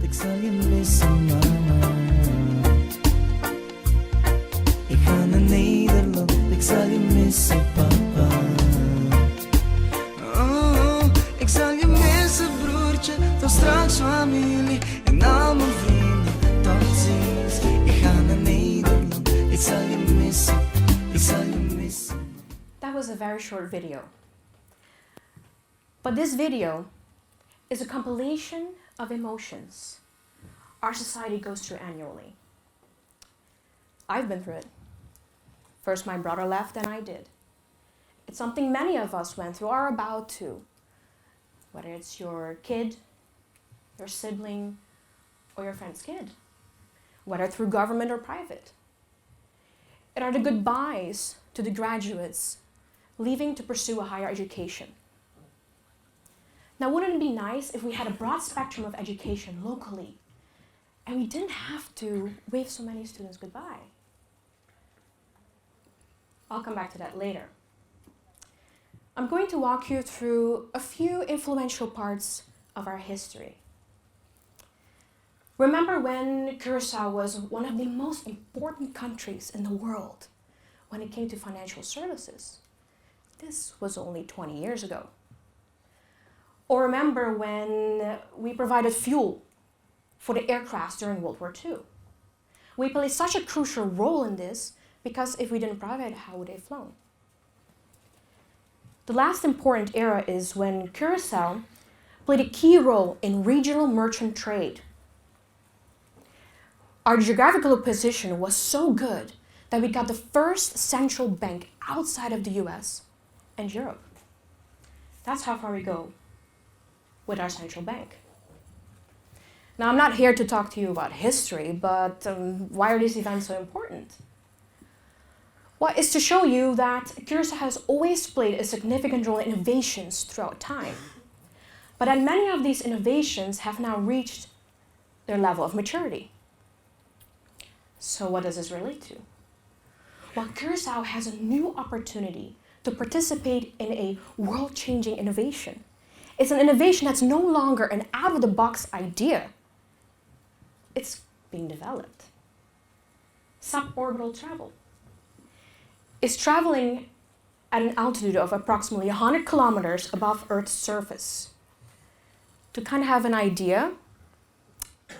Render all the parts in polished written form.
ik zal je missen, mama. Ik ga naar Nederland, ik zal je missen, papa. Oh, ik zal je missen, broertje, tot straks familie en al mijn vrienden. Tot ziens, ik ga naar Nederland, ik zal je missen, ik zal je missen. That was a very short video. But this video is a compilation of emotions our society goes through annually. I've been through it. First my brother left, then I did. It's something many of us went through or are about to. Whether it's your kid, your sibling, or your friend's kid. Whether through government or private. It are the goodbyes to the graduates leaving to pursue a higher education. Now, wouldn't it be nice if we had a broad spectrum of education locally and we didn't have to wave so many students goodbye? I'll come back to that later. I'm going to walk you through a few influential parts of our history. Remember when Curaçao was one of the most important countries in the world when it came to financial services? This was only 20 years ago. Or remember when we provided fuel for the aircraft during World War II? We played such a crucial role in this because if we didn't provide, how would they have flown? The last important era is when Curaçao played a key role in regional merchant trade. Our geographical position was so good that we got the first central bank outside of the US and Europe. That's how far we go with our central bank. Now, I'm not here to talk to you about history, but why are these events so important? Well, it's to show you that Curaçao has always played a significant role in innovations throughout time. But that many of these innovations have now reached their level of maturity. So what does this relate to? Well, Curaçao has a new opportunity to participate in a world-changing innovation. It's an innovation that's no longer an out-of-the-box idea. It's being developed. Suborbital travel. It's traveling at an altitude of approximately 100 kilometers above Earth's surface. To kind of have an idea,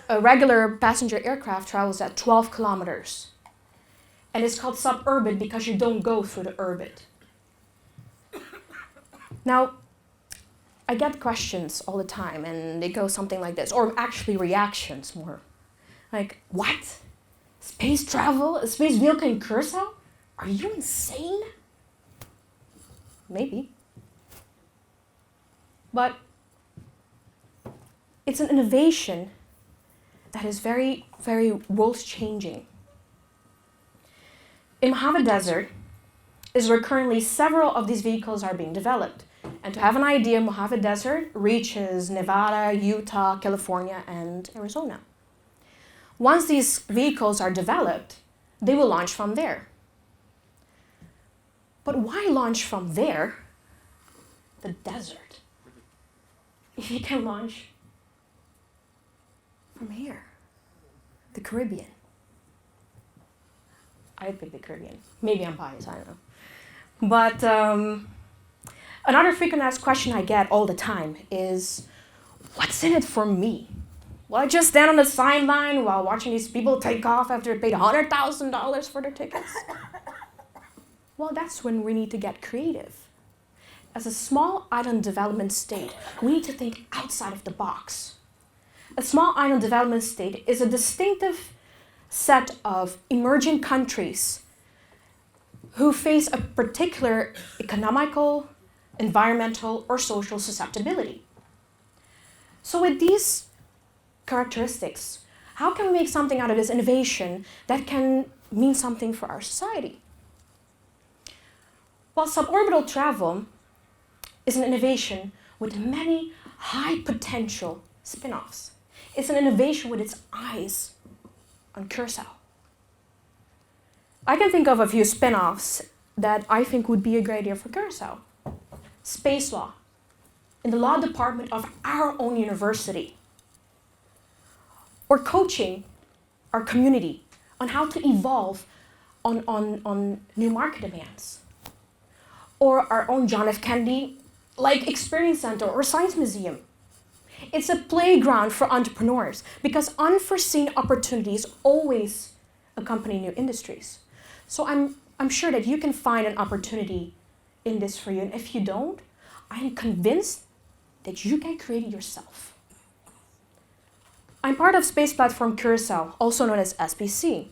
a regular passenger aircraft travels at 12 kilometers. And it's called suborbit because you don't go through the orbit. Now, I get questions all the time, and they go something like this, or actually reactions more. Like, what? Space travel? A space vehicle in Curaçao? Are you insane? Maybe. But it's an innovation that is very, very world-changing. In Mojave Desert is where currently several of these vehicles are being developed. And to have an idea, Mojave Desert reaches Nevada, Utah, California, and Arizona. Once these vehicles are developed, they will launch from there. But why launch from there, the desert, if you can launch from here, the Caribbean? I pick the Caribbean. Maybe I'm biased, I don't know. But another frequent asked question I get all the time is, what's in it for me? Will I just stand on the sideline while watching these people take off after they paid $100,000 for their tickets? Well, that's when we need to get creative. As a small island development state, we need to think outside of the box. A small island development state is a distinctive set of emerging countries who face a particular economical, environmental, or social susceptibility. So with these characteristics, how can we make something out of this innovation that can mean something for our society? Well, suborbital travel is an innovation with many high potential spin-offs. It's an innovation with its eyes on Curaçao. I can think of a few spin-offs that I think would be a great idea for Curaçao. Space law, in the law department of our own university. or coaching our community on how to evolve on new market demands. Or our own John F. Kennedy, like Experience Center or Science Museum. It's a playground for entrepreneurs because unforeseen opportunities always accompany new industries. So I'm sure that you can find an opportunity in this for you. And if you don't, I am convinced that you can create it yourself. I'm part of space platform Curaçao, also known as SPC.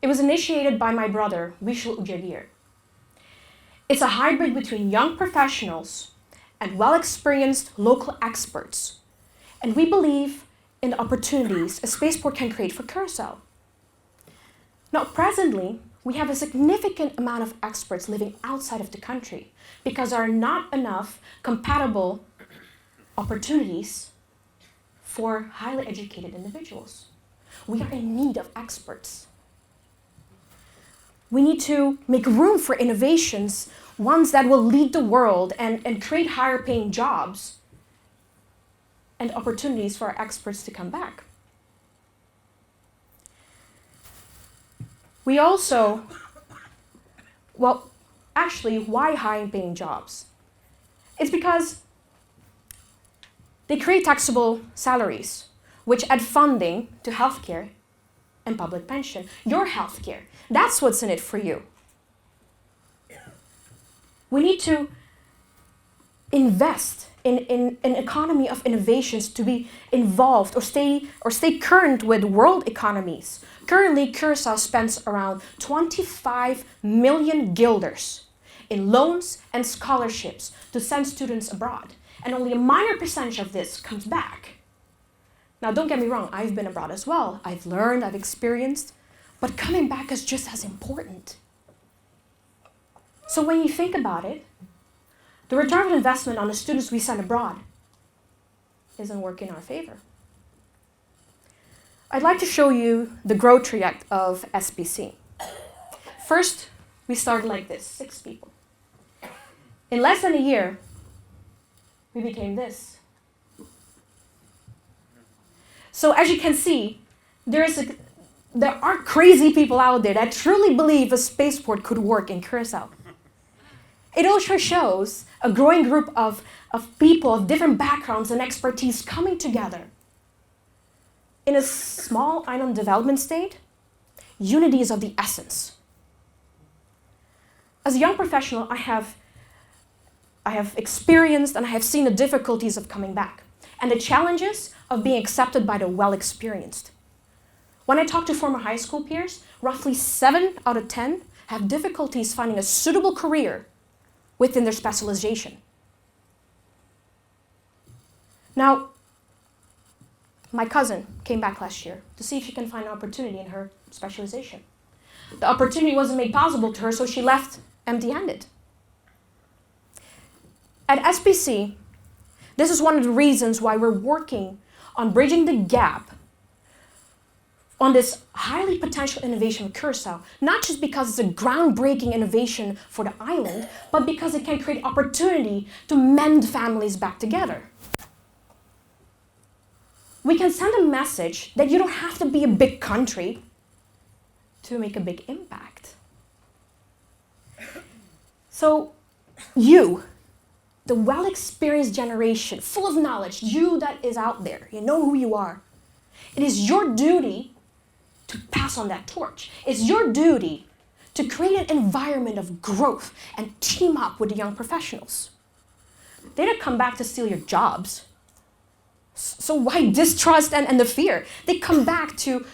It was initiated by my brother, Oedjaghir. It's a hybrid between young professionals and well-experienced local experts. And we believe in the opportunities a spaceport can create for Curaçao. Now, presently, we have a significant amount of experts living outside of the country because there are not enough compatible opportunities for highly educated individuals. We are in need of experts. We need to make room for innovations, ones that will lead the world and create higher paying jobs and opportunities for our experts to come back. We also, well, actually, why high paying jobs? It's because they create taxable salaries, which add funding to healthcare and public pension. Your healthcare, that's what's in it for you. We need to invest in an economy of innovations to be involved or stay current with world economies. Currently, Curaçao spends around 25 million guilders in loans and scholarships to send students abroad. And only a minor percentage of this comes back. Now, don't get me wrong, I've been abroad as well. I've learned, I've experienced, but coming back is just as important. So when you think about it, the return on investment on the students we send abroad isn't working in our favor. I'd like to show you the growth trajectory of SPC. First, we started like this, 6 people. In less than a year, we became this. So as you can see, there are crazy people out there that truly believe a spaceport could work in Curaçao. It also shows a growing group of people of different backgrounds and expertise coming together. In a small island development state, unity is of the essence. As a young professional, I have experienced and I have seen the difficulties of coming back and the challenges of being accepted by the well-experienced. When I talk to former high school peers, roughly 7 out of 10 have difficulties finding a suitable career within their specialization. Now, my cousin came back last year to see if she can find an opportunity in her specialization. The opportunity wasn't made possible to her, so she left empty-handed. At SPC, this is one of the reasons why we're working on bridging the gap on this highly potential innovation with Curaçao, not just because it's a groundbreaking innovation for the island, but because it can create opportunity to mend families back together. We can send a message that you don't have to be a big country to make a big impact. So you, the well-experienced generation, full of knowledge, you that is out there, you know who you are. It is your duty to pass on that torch. It's your duty to create an environment of growth and team up with the young professionals. They don't come back to steal your jobs. So why distrust and the fear? They come back to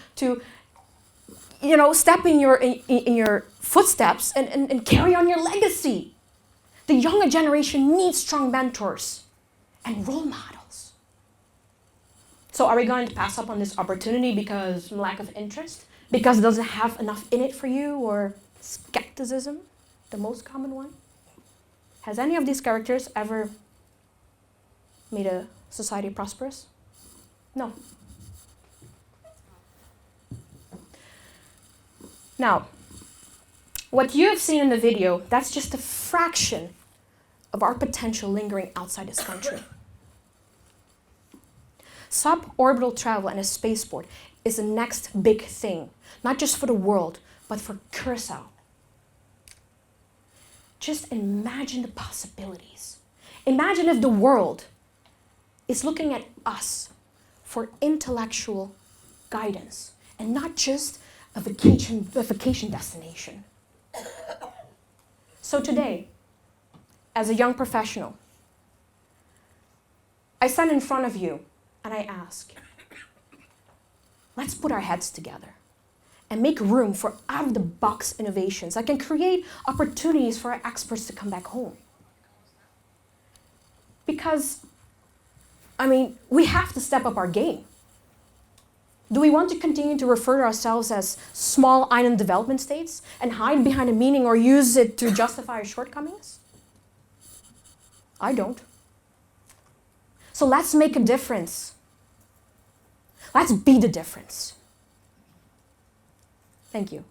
step in your footsteps and carry on your legacy. The younger generation needs strong mentors and role models. So are we going to pass up on this opportunity because lack of interest? Because it doesn't have enough in it for you? Or skepticism, the most common one? Has any of these characters ever made a society prosperous? No. Now, what you have seen in the video, that's just a fraction of our potential lingering outside this country. Suborbital travel and a spaceport is the next big thing, not just for the world, but for Curaçao. Just imagine the possibilities. Imagine if the world is looking at us for intellectual guidance and not just a vacation destination. So today, as a young professional, I stand in front of you and I ask, let's put our heads together and make room for out-of-the-box innovations that can create opportunities for our experts to come back home. Because, we have to step up our game. Do we want to continue to refer to ourselves as small island development states and hide behind a meaning or use it to justify our shortcomings? I don't. So let's make a difference. Let's be the difference. Thank you.